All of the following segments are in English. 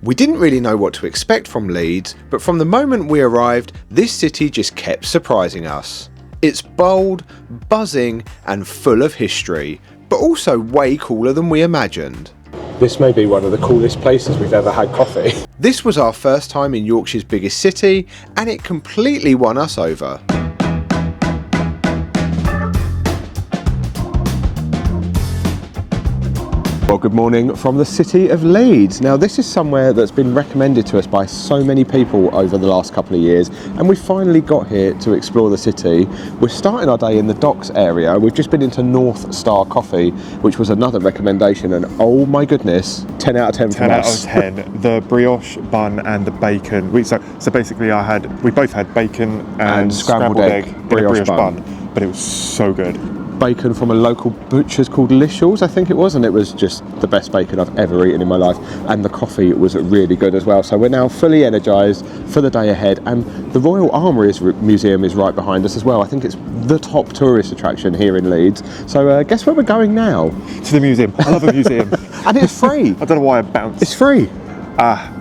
We didn't really know what to expect from Leeds, but from the moment we arrived, this city just kept surprising us. It's bold, buzzing, and full of history, but also way cooler than we imagined. This may be one of the coolest places we've ever had coffee. This was our first time in Yorkshire's biggest city, and it completely won us over. Well, good morning from the city of Leeds. Now, this is somewhere that's been recommended to us by so many people over the last couple of years, and we finally got here to explore the city. We're starting our day in the docks area. We've just been into North Star Coffee, which was another recommendation, and oh my goodness, 10 out of 10 from us. 10 out of 10. The brioche bun and the bacon. So basically we both had bacon and scrambled egg brioche bun, but it was so good. Bacon from a local butcher's called Lishel's, I think it was, and it was just the best bacon I've ever eaten in my life, and the coffee was really good as well. So we're now fully energised for the day ahead, and the Royal Armouries Museum is right behind us as well. I think it's the top tourist attraction here in Leeds. So guess where we're going now? To the museum. I love a museum. And it's free. I don't know why I bounced. It's free.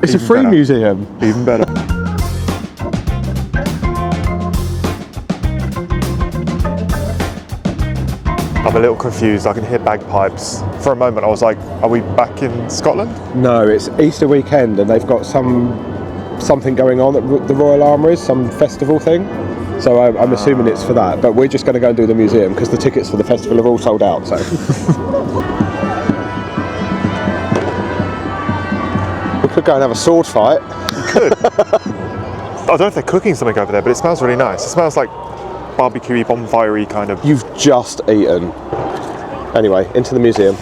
It's a free museum. Even better. I'm a little confused. I can hear bagpipes. For a moment I was like, are we back in Scotland? No, it's Easter weekend and they've got something going on at the Royal Armouries, some festival thing. So I'm assuming it's for that, but we're just going to go and do the museum because the tickets for the festival are all sold out. So. We could go and have a sword fight. You could. I don't know if they're cooking something over there, but it smells really nice. It smells like barbecue-y, bonfire-y kind of. You've just eaten. Anyway, into the museum.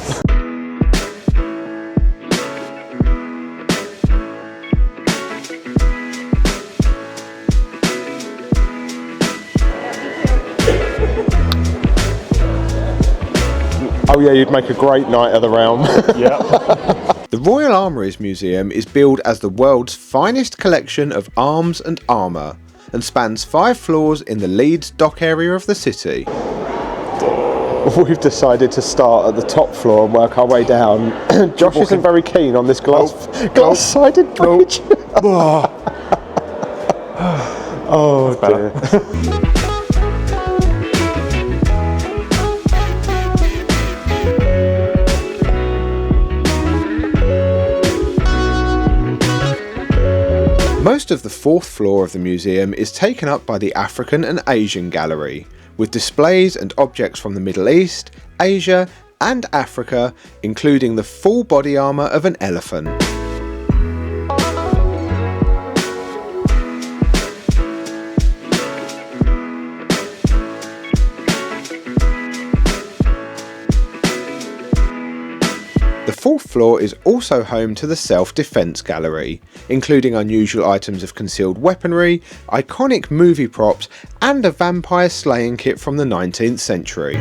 Oh yeah, you'd make a great knight of the realm. Yeah. The Royal Armouries Museum is billed as the world's finest collection of arms and armour, and spans 5 floors in the Leeds dock area of the city. We've decided to start at the top floor and work our way down. Josh isn't very keen on this glass-sided bridge. Oh dear. Most of the 4th floor of the museum is taken up by the African and Asian gallery, with displays and objects from the Middle East, Asia and Africa, including the full body armour of an elephant. The 4th floor is also home to the Self-Defense Gallery, including unusual items of concealed weaponry, iconic movie props, and a vampire slaying kit from the 19th century.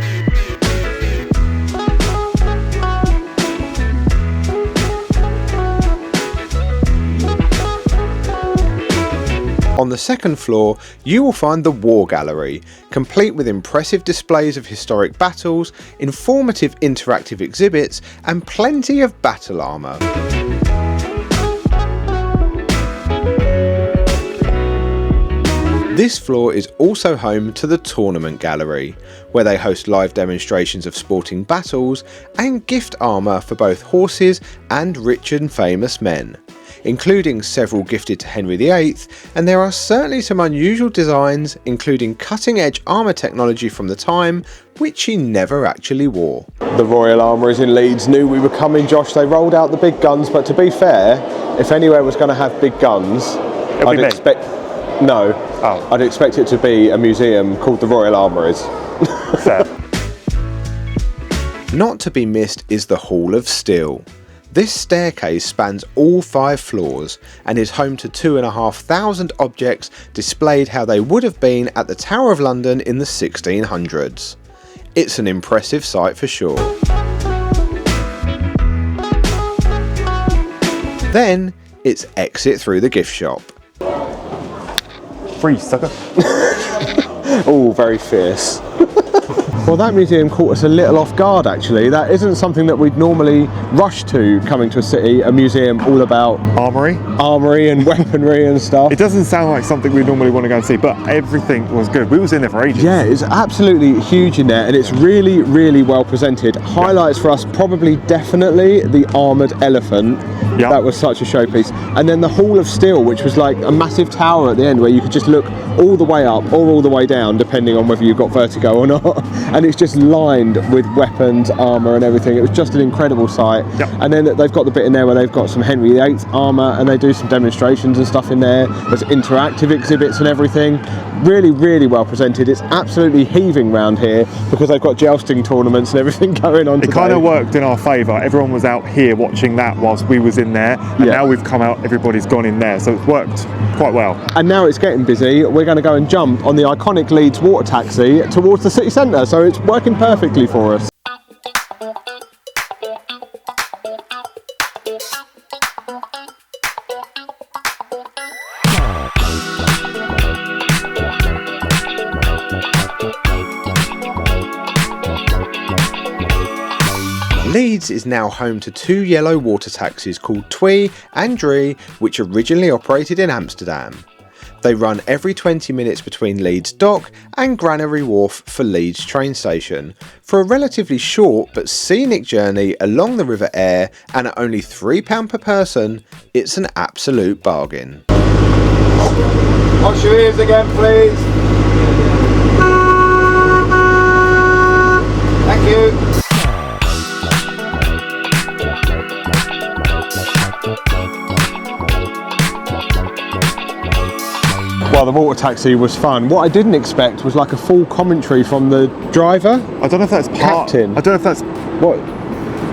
On the 2nd floor, you will find the War Gallery, complete with impressive displays of historic battles, informative interactive exhibits, and plenty of battle armour. This floor is also home to the Tournament Gallery, where they host live demonstrations of sporting battles and gift armour for both horses and rich and famous men, including several gifted to Henry VIII, and there are certainly some unusual designs, including cutting-edge armour technology from the time, which he never actually wore. The Royal Armouries in Leeds knew we were coming, Josh. They rolled out the big guns, but to be fair, if anywhere was going to have big guns, I'd expect it to be a museum called the Royal Armouries. Fair. Not to be missed is the Hall of Steel. This staircase spans all 5 floors and is home to 2,500 objects displayed how they would have been at the Tower of London in the 1600s. It's an impressive sight for sure. Then it's exit through the gift shop. Free, sucker. Oh, very fierce. Well, that museum caught us a little off guard, actually. That isn't something that we'd normally rush to coming to a city, a museum all about armoury and weaponry and stuff. It doesn't sound like something we normally want to go and see, but everything was good. We was in there for ages. Yeah, it's absolutely huge in there, and it's really, really well presented. Highlights for us, probably definitely the armoured elephant. Yep. That was such a showpiece. And then the Hall of Steel, which was like a massive tower at the end where you could just look all the way up or all the way down, depending on whether you've got vertigo or not. And it's just lined with weapons, armour and everything. It was just an incredible sight. Yep. And then they've got the bit in there where they've got some Henry VIII armour and they do some demonstrations and stuff in there. There's interactive exhibits and everything. Really, really well presented. It's absolutely heaving round here because they've got jousting tournaments and everything going on today. It kind of worked in our favour. Everyone was out here watching that whilst we was in there, and now we've come out, everybody's gone in there, so it's worked quite well. And now it's getting busy. We're going to go and jump on the iconic Leeds water taxi towards the city centre, so it's working perfectly for us. Leeds is now home to 2 yellow water taxis called Twee and Drie, which originally operated in Amsterdam. They run every 20 minutes between Leeds Dock and Granary Wharf for Leeds train station, for a relatively short but scenic journey along the River Aire, and at only £3 per person, it's an absolute bargain. Wash your ears again, please. Thank you. Well, the water taxi was fun. What I didn't expect was like a full commentary from the driver. I don't know if that's Captain. I don't know if that's What?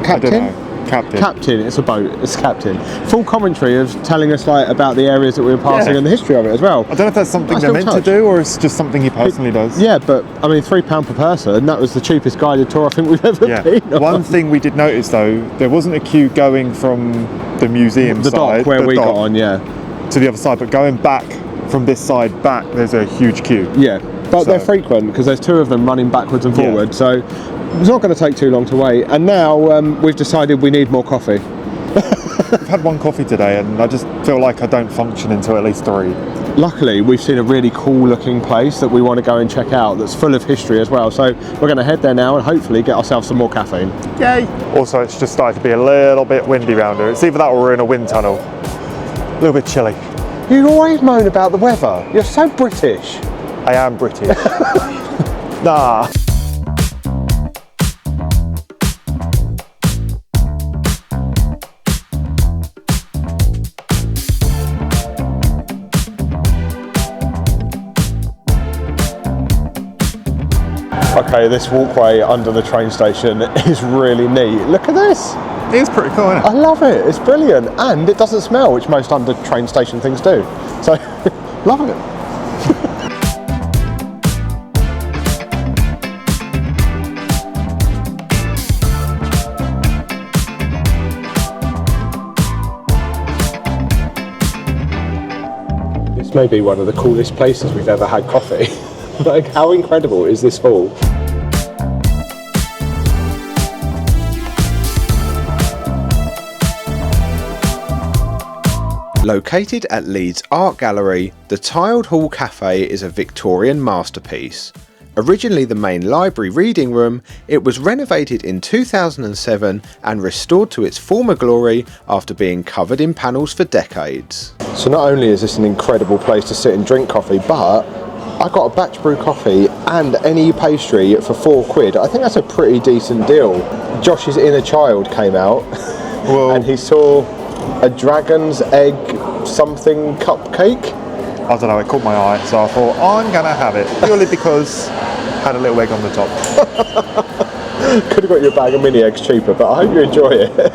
Captain? I don't know. Captain. Captain. It's a boat. It's captain. Full commentary of telling us like about the areas that we were passing and the history of it as well. I don't know if that's something Nice they're little meant to touch. do, or it's just something he personally does. Yeah, but I mean, £3 per person. That was the cheapest guided tour I think we've ever been on. One thing we did notice though, there wasn't a queue going from the museum The side, dock where the we dock, got on, yeah. to the other side, but going back from this side back, there's a huge queue. Yeah, but So- they're frequent because there's 2 of them running backwards and forward, so it's not going to take too long to wait. And now we've decided we need more coffee. I've had 1 coffee today and I just feel like I don't function until at least 3. Luckily, we've seen a really cool looking place that we want to go and check out that's full of history as well. So we're going to head there now and hopefully get ourselves some more caffeine. Yay! Also, it's just started to be a little bit windy round here. It's either that or we're in a wind tunnel. A little bit chilly. You always moan about the weather. You're so British. I am British. Nah. Okay, this walkway under the train station is really neat. Look at this. It is pretty cool, isn't it? I love it. It's brilliant. And it doesn't smell, which most under train station things do. So, loving it. This may be one of the coolest places we've ever had coffee. Like, how incredible is this hall? Located at Leeds Art Gallery, the Tiled Hall Cafe is a Victorian masterpiece. Originally the main library reading room, it was renovated in 2007 and restored to its former glory after being covered in panels for decades. So not only is this an incredible place to sit and drink coffee, but I got a batch brew coffee and any pastry for £4. I think that's a pretty decent deal. Josh's inner child came out and he saw a dragon's egg something cupcake. I don't know, it caught my eye, so I thought, I'm gonna have it, purely because it had a little egg on the top. Could have got you a bag of mini eggs cheaper, but I hope you enjoy it.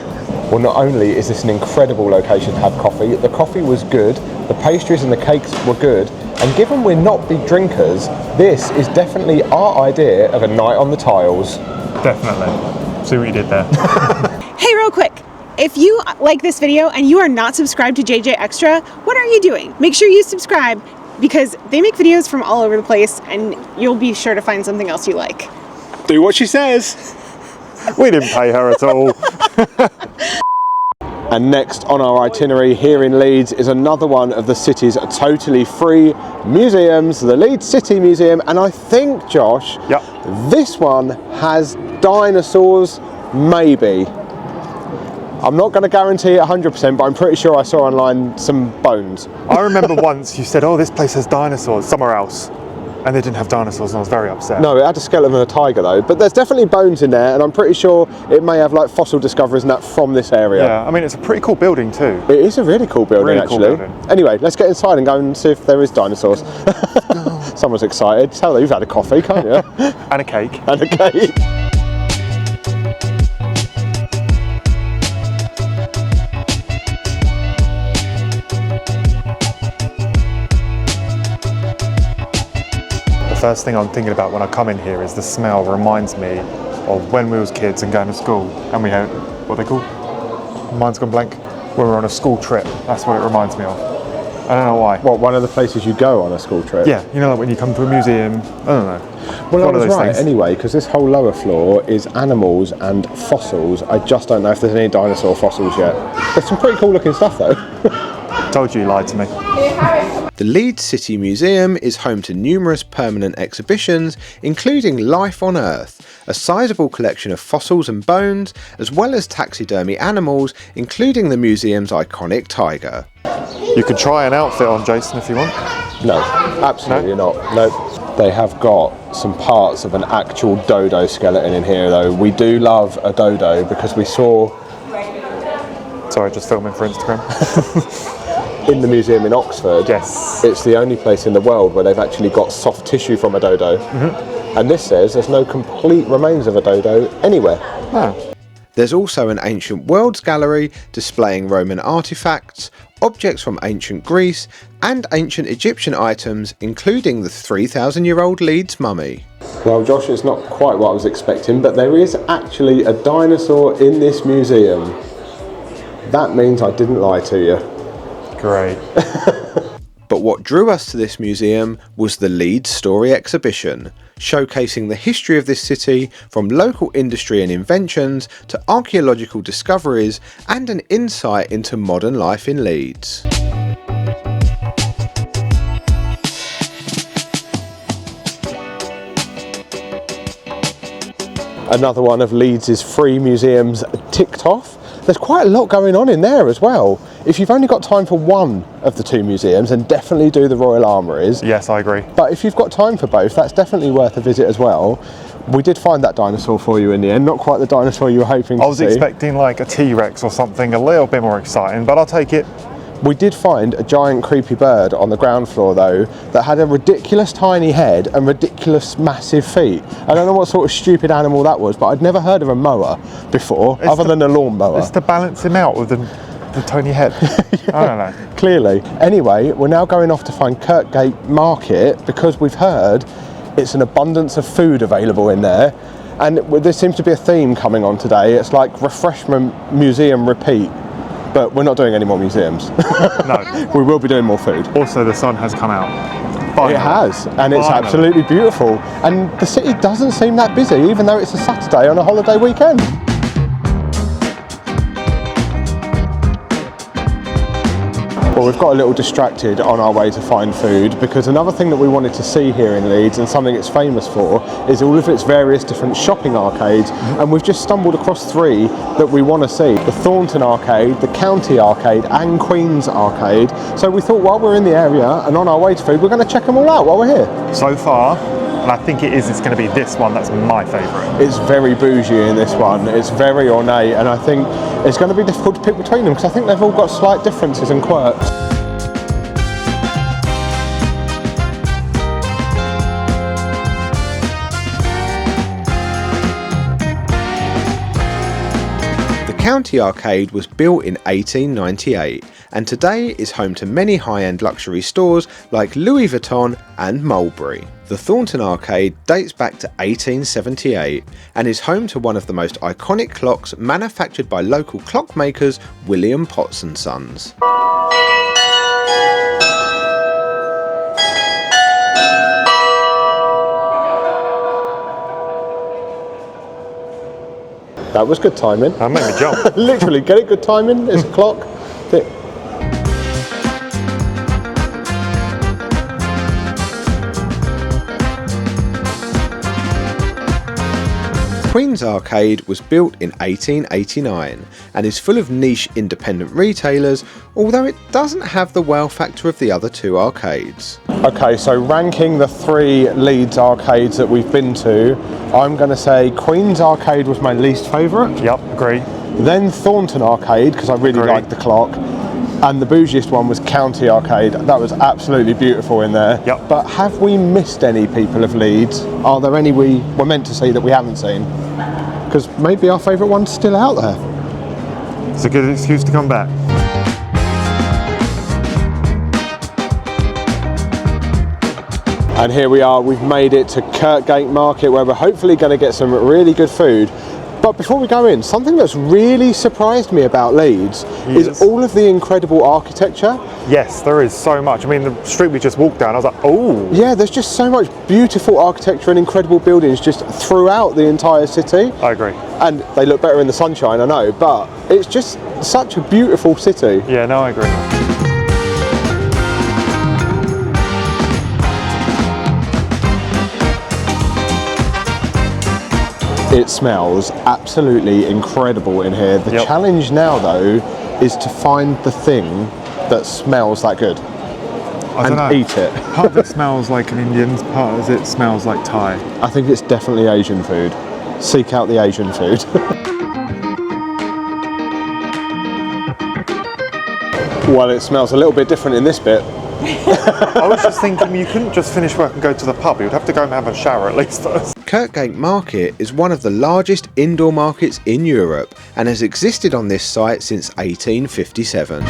Well, not only is this an incredible location to have coffee, the coffee was good, the pastries and the cakes were good, and given we're not big drinkers, this is definitely our idea of a night on the tiles. Definitely. See what you did there. Hey, real quick. If you like this video and you are not subscribed to JJ Extra, what are you doing? Make sure you subscribe because they make videos from all over the place and you'll be sure to find something else you like. Do what she says. We didn't pay her at all. And next on our itinerary here in Leeds is another one of the city's totally free museums, the Leeds City Museum. And I think, Josh, Yep. this one has dinosaurs, maybe. I'm not going to guarantee it 100%, but I'm pretty sure I saw online some bones. I remember once you said, oh, this place has dinosaurs somewhere else. And they didn't have dinosaurs, and I was very upset. No, it had a skeleton of a tiger though, but there's definitely bones in there, and I'm pretty sure it may have like fossil discoveries and that from this area. Yeah, I mean, it's a pretty cool building too. It is a really cool building, Really cool actually. building. Anyway, let's get inside and go and see if there is dinosaurs. Someone's excited. Tell them you've had a coffee, can't you? And a cake. And a cake. The first thing I'm thinking about when I come in here is the smell reminds me of when we was kids and going to school, and we had, what are they called? Mine's gone blank. When we were on a school trip, that's what it reminds me of. I don't know why. What, one of the places you go on a school trip? Yeah, you know, like when you come to a museum, I don't know. Well, I One of was those right things. anyway, because this whole lower floor is animals and fossils. I just don't know if there's any dinosaur fossils yet. There's some pretty cool looking stuff though. Told you lied to me. The Leeds City Museum is home to numerous permanent exhibitions, including Life on Earth, a sizable collection of fossils and bones, as well as taxidermy animals, including the museum's iconic tiger. You could try an outfit on, Jason, if you want. No, absolutely not. Nope. They have got some parts of an actual dodo skeleton in here though. We do love a dodo because we saw Sorry, just filming for Instagram. in the museum in Oxford, Yes. it's the only place in the world where they've actually got soft tissue from a dodo. And this says there's no complete remains of a dodo anywhere. Ah. There's also an ancient worlds gallery displaying Roman artifacts, objects from ancient Greece, and ancient Egyptian items, including the 3,000-year-old Leeds mummy. Well, Josh, it's not quite what I was expecting, but there is actually a dinosaur in this museum. That means I didn't lie to you. Great. But what drew us to this museum was the Leeds Story exhibition, showcasing the history of this city from local industry and inventions to archaeological discoveries and an insight into modern life in Leeds. Another one of Leeds' free museums ticked off. There's quite a lot going on in there as well. If you've only got time for one of the two museums, then definitely do the Royal Armouries. Yes, I agree. But if you've got time for both, that's definitely worth a visit as well. We did find that dinosaur for you in the end, not quite the dinosaur you were hoping to see. I was expecting like a T-Rex or something a little bit more exciting, but I'll take it. We did find a giant creepy bird on the ground floor though that had a ridiculous tiny head and ridiculous massive feet. I don't know what sort of stupid animal that was, but I'd never heard of a mower before, other than a lawnmower. It's to balance him out with the tiny head. I don't know. Clearly. Anyway, we're now going off to find Kirkgate Market because we've heard it's an abundance of food available in there. And there seems to be a theme coming on today. It's like refreshment, museum, repeat. But we're not doing any more museums. No. We will be doing more food. Also, the sun has come out. It has, and it's Finally. absolutely beautiful. And the city doesn't seem that busy, even though it's a Saturday on a holiday weekend. Well, we've got a little distracted on our way to find food because another thing that we wanted to see here in Leeds and something it's famous for is all of its various different shopping arcades, and we've just stumbled across three that we want to see. The Thornton Arcade, the County Arcade and Queen's Arcade. So we thought while we're in the area and on our way to food, we're going to check them all out while we're here. So far, and I think it's going to be this one that's my favourite. It's very bougie in this one, it's very ornate, and I think it's going to be difficult to pick between them because I think they've all got slight differences and quirks. The County Arcade was built in 1898 and today is home to many high-end luxury stores like Louis Vuitton and Mulberry. The Thornton Arcade dates back to 1878 and is home to one of the most iconic clocks manufactured by local clockmakers William Potts and Sons. That was good timing. That made me jump. Literally, get it good timing. It's a clock. Queen's Arcade was built in 1889 and is full of niche independent retailers, although it doesn't have the wow factor of the other two arcades. Okay, so ranking the 3 Leeds arcades that we've been to, I'm going to say Queen's Arcade was my least favourite. Yep, agree. Then Thornton Arcade, because I really liked the clock. And the bougiest one was County Arcade. That was absolutely beautiful in there. Yep. But have we missed any people of Leeds? Are there any we were meant to see that we haven't seen? Because maybe our favourite one's still out there. It's a good excuse to come back. And here we are, we've made it to Kirkgate Market, where we're hopefully going to get some really good food. But before we go in, something that's really surprised me about Leeds is all of the incredible architecture. Yes, there is so much. I mean, the street we just walked down, I was like, oh. Yeah, there's just so much beautiful architecture and incredible buildings just throughout the entire city. I agree. And they look better in the sunshine, I know, but it's just such a beautiful city. Yeah, no, I agree. It smells absolutely incredible in here. The challenge now, though, is to find the thing that smells that good and eat it. Part of it smells like an Indian, part of it smells like Thai. I think it's definitely Asian food. Seek out the Asian food. Well, it smells a little bit different in this bit. I was just thinking you couldn't just finish work and go to the pub. You'd have to go and have a shower at least first. Kirkgate Market is one of the largest indoor markets in Europe and has existed on this site since 1857.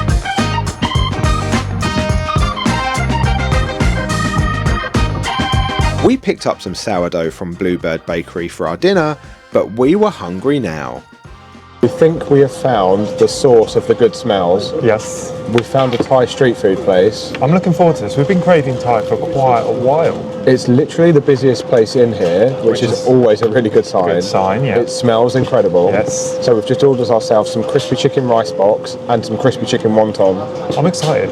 We picked up some sourdough from Bluebird Bakery for our dinner, but we were hungry now. We think we have found the source of the good smells. Yes. We found a Thai street food place. I'm looking forward to this. We've been craving Thai for quite a while. It's literally the busiest place in here, which is always a really good sign. Good sign, yeah. It smells incredible. Yes. So we've just ordered ourselves some crispy chicken rice box and some crispy chicken wonton. I'm excited.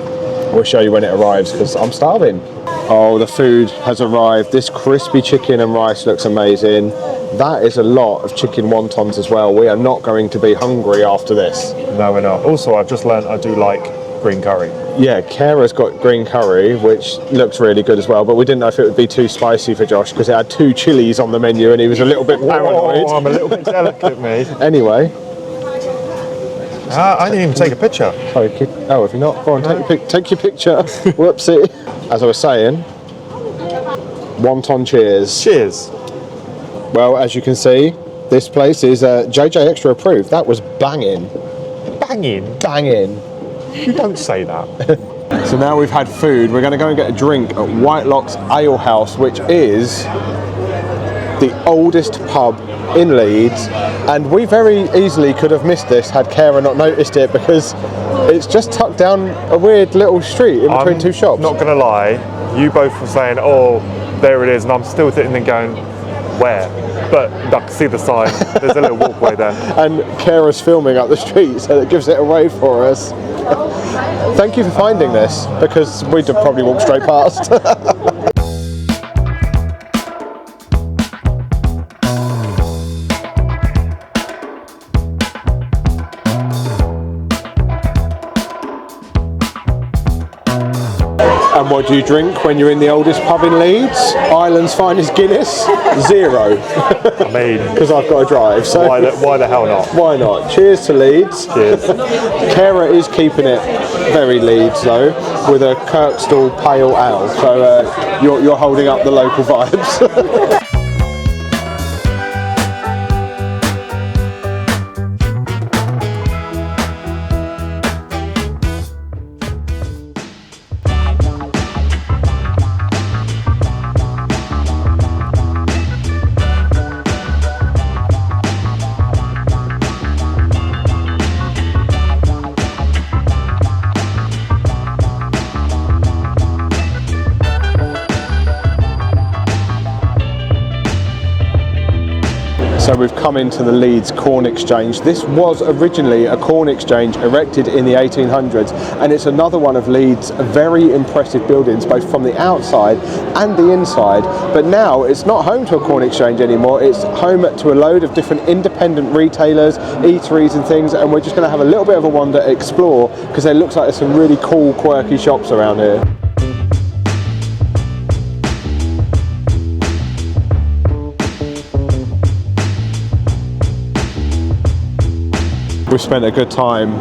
We'll show you when it arrives because I'm starving. Oh, the food has arrived. This crispy chicken and rice looks amazing. That is a lot of chicken wontons as well. We are not going to be hungry after this. No, we're not. Also, I've just learned I do like green curry. Yeah, Kara's got green curry, which looks really good as well, but we didn't know if it would be too spicy for Josh because it had 2 chilies on the menu and he was a little bit paranoid. Oh, I'm a little bit delicate, me. Anyway. I didn't even take a picture. Sorry, kid. Oh, if you're not, go on, take your picture. Whoopsie. As I was saying, wonton cheers. Cheers. Well, as you can see, this place is JJ Extra approved. That was banging. Banging? Banging. You don't say that. So now we've had food, we're going to go and get a drink at Whitelock's Ale House, which is the oldest pub in Leeds. And we very easily could have missed this had Kara not noticed it because it's just tucked down a weird little street in between 2 shops. Not going to lie, you both were saying, oh, there it is, and I'm still sitting there going, where? But I can see the sign. There's a little walkway there. And Kara's filming up the street, so it gives it away for us. Thank you for finding this, because we'd have probably walked straight past. And what do you drink when you're in the oldest pub in Leeds? Ireland's finest Guinness? 0. I mean, because I've got to drive. So why the hell not? Why not? Cheers to Leeds. Cheers. Kara is keeping it very Leeds though, with a Kirkstall Pale Ale. So you're holding up the local vibes. So we've come into the Leeds Corn Exchange. This was originally a corn exchange erected in the 1800s, and it's another one of Leeds' very impressive buildings, both from the outside and the inside. But now it's not home to a corn exchange anymore, it's home to a load of different independent retailers, eateries and things, and we're just going to have a little bit of a wander, explore, because it looks like there's some really cool, quirky shops around here. We've spent a good time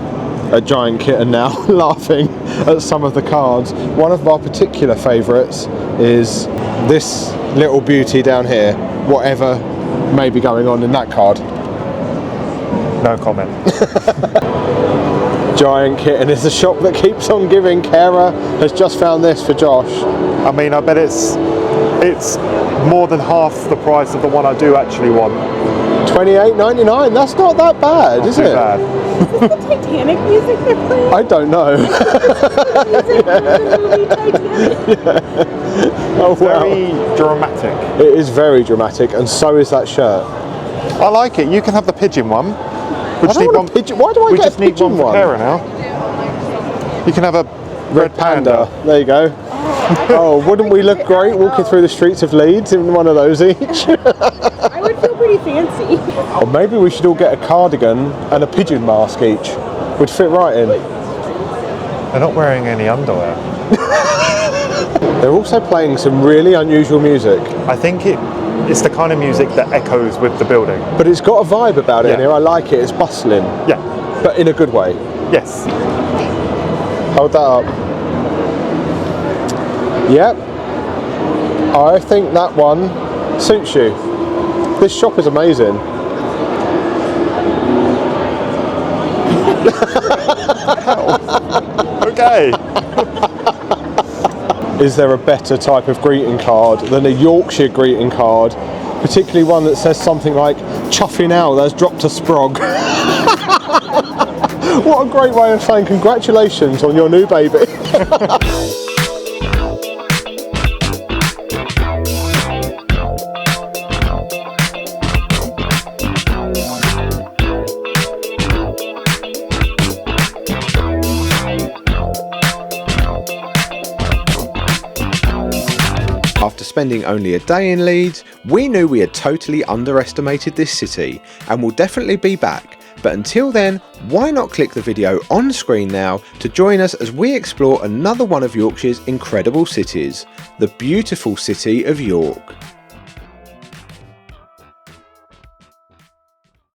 at Giant Kitten now, laughing at some of the cards. One of our particular favourites is this little beauty down here, whatever may be going on in that card. No comment. Giant Kitten is the shop that keeps on giving. Kara has just found this for Josh. I mean, I bet it's more than half the price of the one I do actually want. $28.99, that's not that bad, is it? Bad. Is this the Titanic music they're playing? I don't know. Music from the movie Titanic. Oh, Very dramatic. It is very dramatic, and so is that shirt. I like it. You can have the pigeon one. We just I don't need want a pigeon. Why do I we get just a need pigeon one for one? Kara now. You can have a red panda. There you go. Oh, wouldn't we look great walking through the streets of Leeds in one of those each? I would feel pretty fancy. Or maybe we should all get a cardigan and a pigeon mask each. Would fit right in. They're not wearing any underwear. They're also playing some really unusual music. I think it's the kind of music that echoes with the building. But it's got a vibe about it Yeah. in here. I like it. It's bustling. Yeah. But in a good way. Yes. Hold that up. Yep. I think that one suits you. This shop is amazing. Okay. Is there a better type of greeting card than a Yorkshire greeting card? Particularly one that says something like, "Chuffing out, there's dropped a sprog." What a great way of saying congratulations on your new baby. After spending only a day in Leeds, we knew we had totally underestimated this city and will definitely be back. But until then, why not click the video on screen now to join us as we explore another one of Yorkshire's incredible cities, the beautiful city of York.